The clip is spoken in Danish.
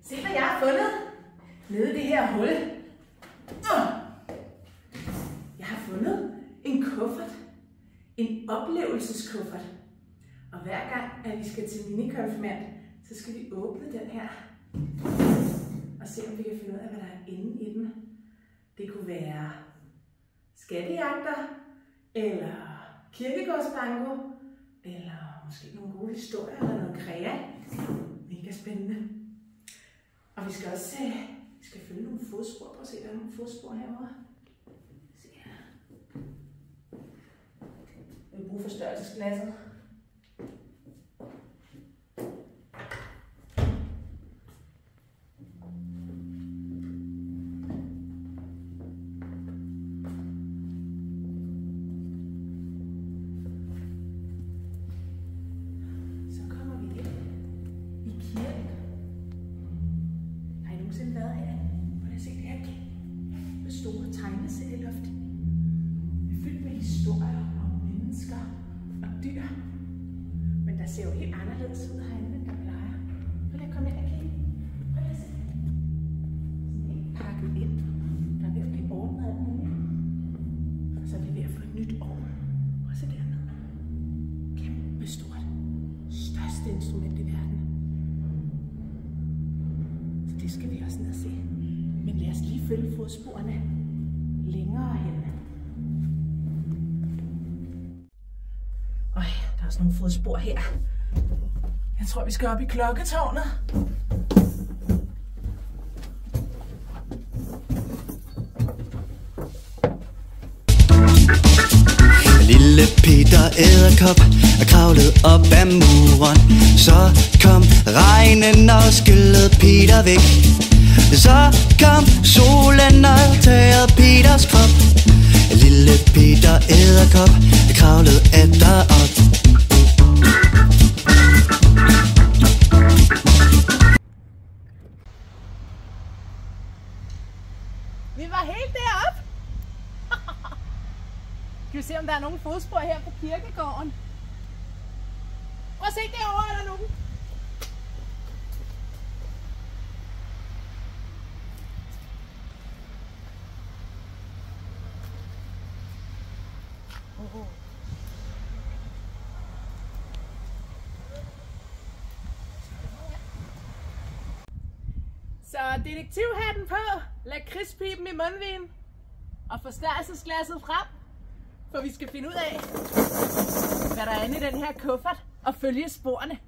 Se, hvad jeg har fundet nede i det her hul. Jeg har fundet en kuffert. En oplevelseskuffert. Og hver gang, at vi skal til minikonfirmand, så skal vi åbne den her. Og se, om vi kan finde ud af, hvad der er inde i den. Det kunne være skattejagter, eller kirkegårdsbanko, eller måske nogle gode historier, eller noget krea. Mega spændende. Og vi skal også følge nogle fodspor. Prøv at se, der er nogle fodspor herovre. Se her. Jeg vil bruge forstørrelsesglasset. Været her. Prøv at se det her kæmpe store tegneserieloft. Det er fyldt med historier om mennesker og dyr. Men der ser jo helt anderledes ud herinde, end der plejer. Prøv lige at komme ind og kigge. Prøv lige at se. Sådan helt pakket ind. Der er ved at blive ordnet alt muligt. Og så er vi ved at få et nyt år. Prøv at se dernede. Kæmpe stort. Største instrument i verden. Det skal vi også ned og se. Men lad os lige følge fodsporene længere hen. Der er også nogle fodspor her. Jeg tror, vi skal op i klokketårnet. Lille Peter Edderkop er kravlet op ad muren. Så kom regnen og skyllede Peter væk. Så kom solen og tørrede Peters krop. Lille Peter Edderkop er kravlet efter op. Vi var helt deroppe. Skal vi se, om der er nogle fodspor her på kirkegården? Prøv at se, derovre er der nogen. Så detektivhatten på, lakridspiben i mundvigen og forstørrelsesglasset frem, for vi skal finde ud af, hvad der er inde i den her kuffert og følge sporene.